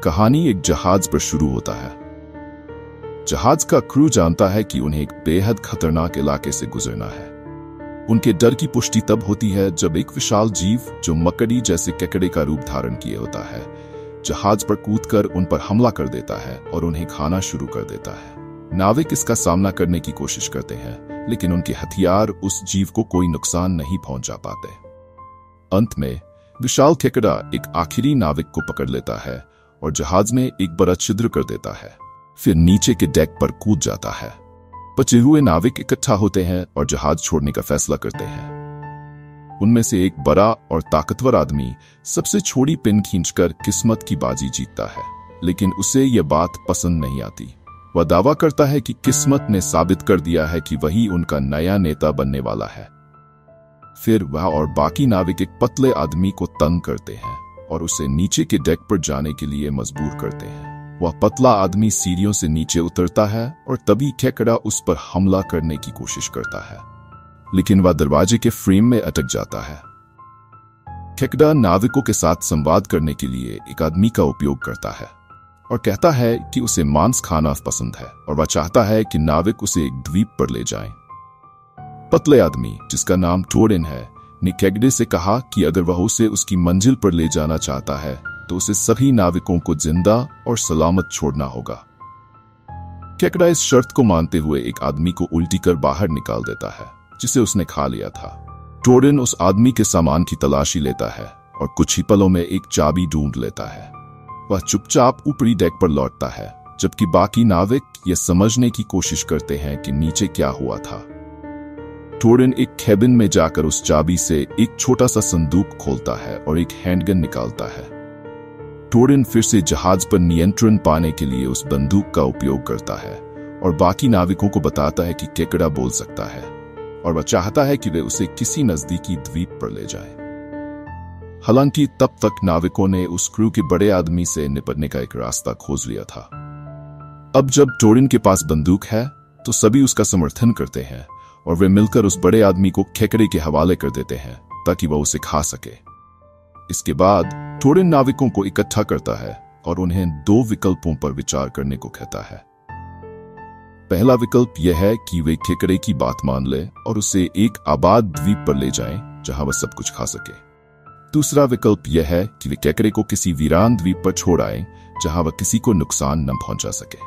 कहानी एक जहाज पर शुरू होता है। जहाज का क्रू जानता है कि उन्हें एक बेहद खतरनाक इलाके से गुजरना है। उनके डर की पुष्टि तब होती है जब एक विशाल जीव जो मकड़ी जैसे केकड़े का रूप धारण किए होता है, जहाज पर कूदकर उन पर हमला कर देता है और उन्हें खाना शुरू कर देता है। नाविक इसका सामना करने की कोशिश करते हैं, लेकिन उनके हथियार उस जीव को कोई नुकसान नहीं पहुंचा पाते। अंत में विशाल केकड़ा एक आखिरी नाविक को पकड़ लेता है और जहाज में एक बड़ा छिद्र कर देता है। फिर नीचे के डेक पर कूद जाता है। बचे हुए नाविक इकट्ठा होते हैं और जहाज छोड़ने का फैसला करते हैं। उनमें से एक बड़ा और ताकतवर आदमी सबसे छोटी पिन खींचकर किस्मत की बाजी जीतता है, लेकिन उसे यह बात पसंद नहीं आती। वह दावा करता है कि किस्मत ने साबित कर दिया है कि वही उनका नया नेता बनने वाला है। फिर वह और बाकी नाविक एक पतले आदमी को तंग करते हैं और उसे नीचे के डेक पर जाने के लिए मजबूर करते हैं। वह पतला आदमी सीढ़ियों से नीचे उतरता है और तभी केकड़ा उस पर हमला करने की कोशिश करता है, लेकिन वह दरवाजे के फ्रेम में अटक जाता है। केकड़ा नाविकों के साथ संवाद करने के लिए एक आदमी का उपयोग करता है और कहता है कि उसे मांस खाना पसंद है और वह चाहता है कि नाविक उसे एक द्वीप पर ले जाएं। पतले आदमी, जिसका नाम टोरिन है, ने केकड़े से कहा कि अगर वह उसे उसकी मंजिल पर ले जाना चाहता है तो उसे सभी नाविकों को जिंदा और सलामत छोड़ना होगा। केकड़ा इस शर्त को मानते हुए एक आदमी को उल्टी कर बाहर निकाल देता है, जिसे उसने खा लिया था। टोरिन उस आदमी के सामान की तलाशी लेता है और कुछ ही पलों में एक चाबी ढूंढ लेता है। वह चुपचाप ऊपरी डेक पर लौटता है, जबकि बाकी नाविक यह समझने की कोशिश करते हैं कि नीचे क्या हुआ था। टोरिन एक केबिन में जाकर उस चाबी से एक छोटा सा संदूक खोलता है और एक हैंडगन निकालता है। टोरिन फिर से जहाज पर नियंत्रण पाने के लिए उस बंदूक का उपयोग करता है और बाकी नाविकों को बताता है कि केकड़ा बोल सकता है और वह चाहता है कि वे उसे किसी नजदीकी द्वीप पर ले जाएं। हालांकि तब तक नाविकों ने उस क्रू के बड़े आदमी से निपटने का एक रास्ता खोज लिया था। अब जब टोरिन के पास बंदूक है तो सभी उसका समर्थन करते हैं और वे मिलकर उस बड़े आदमी को केकड़े के हवाले कर देते हैं ताकि वह उसे खा सके। इसके बाद टोरिन नाविकों को इकट्ठा करता है और उन्हें दो विकल्पों पर विचार करने को कहता है। पहला विकल्प यह है कि वे केकड़े की बात मान लें और उसे एक आबाद द्वीप पर ले जाएं जहां वह सब कुछ खा सके। दूसरा विकल्प यह है कि वे केकड़े को किसी वीरान द्वीप पर छोड़ आएं जहां वह किसी को नुकसान न पहुंचा सके।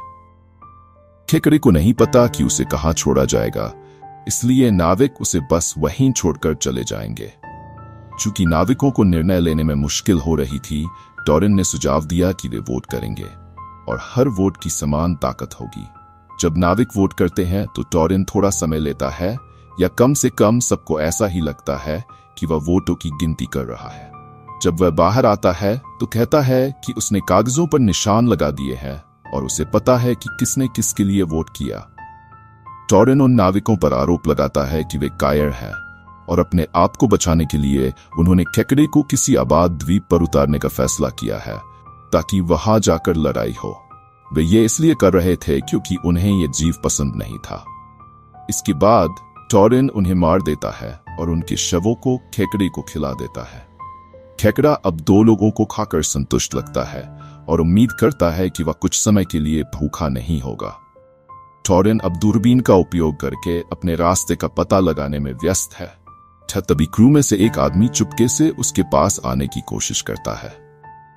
केकड़े को नहीं पता कि उसे कहां छोड़ा जाएगा, इसलिए नाविक उसे बस वहीं छोड़कर चले जाएंगे। चूंकि नाविकों को निर्णय लेने में मुश्किल हो रही थी, टोरिन ने सुझाव दिया कि वे वोट करेंगे और हर वोट की समान ताकत होगी। जब नाविक वोट करते हैं तो टोरिन थोड़ा समय लेता है, या कम से कम सबको ऐसा ही लगता है कि वह वोटों की गिनती कर रहा है। जब वह बाहर आता है तो कहता है कि उसने कागजों पर निशान लगा दिए हैं और उसे पता है कि किसने किसके लिए वोट किया। टोरिन उन नाविकों पर आरोप लगाता है कि वे कायर हैं और अपने आप को बचाने के लिए उन्होंने केकड़े को किसी आबाद द्वीप पर उतारने का फैसला किया है ताकि वहां जाकर लड़ाई हो। वे ये इसलिए कर रहे थे क्योंकि उन्हें यह जीव पसंद नहीं था। इसके बाद टोरिन उन्हें मार देता है और उनके शवों को केकड़े को खिला देता है। केकड़ा अब दो लोगों को खाकर संतुष्ट लगता है और उम्मीद करता है कि वह कुछ समय के लिए भूखा नहीं होगा। टोरिन अब दूरबीन का उपयोग करके अपने रास्ते का पता लगाने में व्यस्त है। तभी क्रू में से एक आदमी चुपके से उसके पास आने की कोशिश करता है,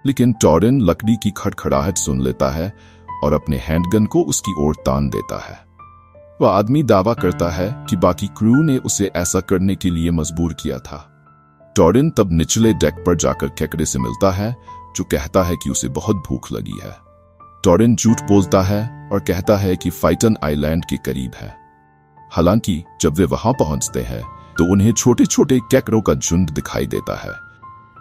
लेकिन टोरिन लकड़ी की खड़खड़ाहट सुन लेता है और अपने हैंडगन को उसकी ओर तान देता है। वह आदमी दावा करता है कि बाकी क्रू ने उसे ऐसा करने के लिए मजबूर किया था। टोरिन तब निचले डेक पर जाकर केकड़े से मिलता है, जो कहता है कि उसे बहुत भूख लगी है। टोरिन झूठ बोलता है और कहता है कि फाइटन आइलैंड के करीब है। हालांकि जब वे वहां पहुंचते हैं तो उन्हें छोटे छोटे केकड़ों का झुंड दिखाई देता है।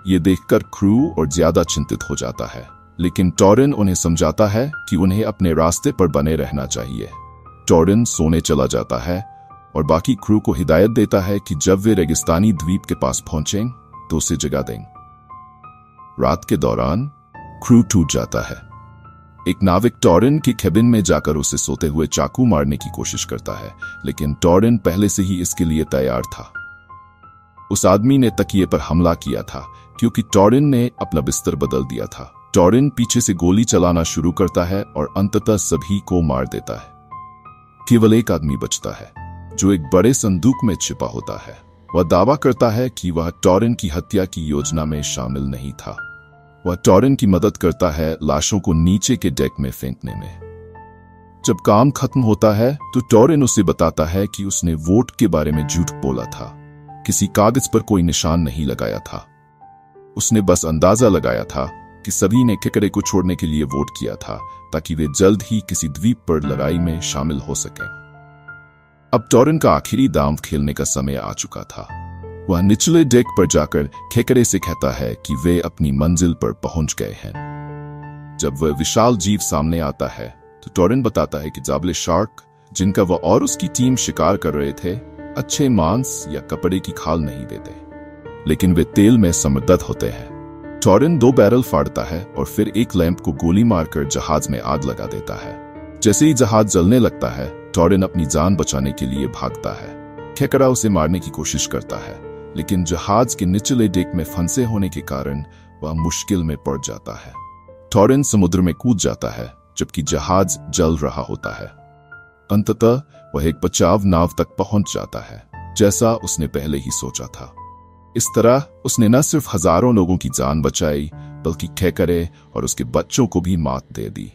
ये देखकर क्रू और ज्यादा चिंतित हो जाता है, लेकिन टोरिन उन्हें समझाता है कि उन्हें अपने रास्ते पर बने रहना चाहिए। टोरिन सोने चला जाता है और बाकी क्रू को हिदायत देता है कि जब वे रेगिस्तानी द्वीप के पास पहुंचें तो उसे जगा दें। रात के दौरान क्रू टूट जाता है। एक नाविक टोरिन के केबिन में जाकर उसे सोते हुए चाकू मारने की कोशिश करता है, लेकिन टोरिन पहले से ही इसके लिए तैयार था। उस आदमी ने तकिए पर हमला किया था क्योंकि टोरिन ने अपना बिस्तर बदल दिया था। टॉरिन पीछे से गोली चलाना शुरू करता है और अंततः सभी को मार देता है। केवल एक आदमी बचता है जो एक बड़े संदूक में छिपा होता है। वह दावा करता है कि वह टॉरिन की हत्या की योजना में शामिल नहीं था। वह टॉरिन की मदद करता है लाशों को नीचे के डेक में फेंकने में। जब काम खत्म होता है तो टॉरिन उसे बताता है कि उसने वोट के बारे में झूठ बोला था। किसी कागज पर कोई निशान नहीं लगाया था। उसने बस अंदाजा लगाया था कि सभी ने केकरे को छोड़ने के लिए वोट किया था ताकि वे जल्द ही किसी द्वीप पर लड़ाई में शामिल हो सकें। अब टॉरिन का आखिरी दांव खेलने का समय आ चुका था। वह निचले डेक पर जाकर केकरे से कहता है कि वे अपनी मंजिल पर पहुंच गए हैं। जब वह विशाल जीव सामने आता है तो टॉरिन बताता है कि जाबले शार्क, जिनका वह और उसकी टीम शिकार कर रहे थे, अच्छे मांस या कपड़े की खाल नहीं देते, लेकिन वे तेल में समृद्ध होते हैं। टॉरिन 2 बैरल फाड़ता है और फिर एक लैंप को गोली मारकर जहाज में आग लगा देता है। जैसे ही जहाज जलने लगता है, टॉरिन अपनी जान बचाने के लिए भागता है। केकरा उसे मारने की कोशिश करता है, लेकिन जहाज के निचले डेक में फंसे होने के कारण वह मुश्किल में पड़ जाता है। टॉरिन समुद्र में कूद जाता है जबकि जहाज जल रहा होता है। अंततः वह एक बचाव नाव तक पहुंच जाता है, जैसा उसने पहले ही सोचा था। इस तरह उसने न सिर्फ हजारों लोगों की जान बचाई, बल्कि केकरे और उसके बच्चों को भी मात दे दी।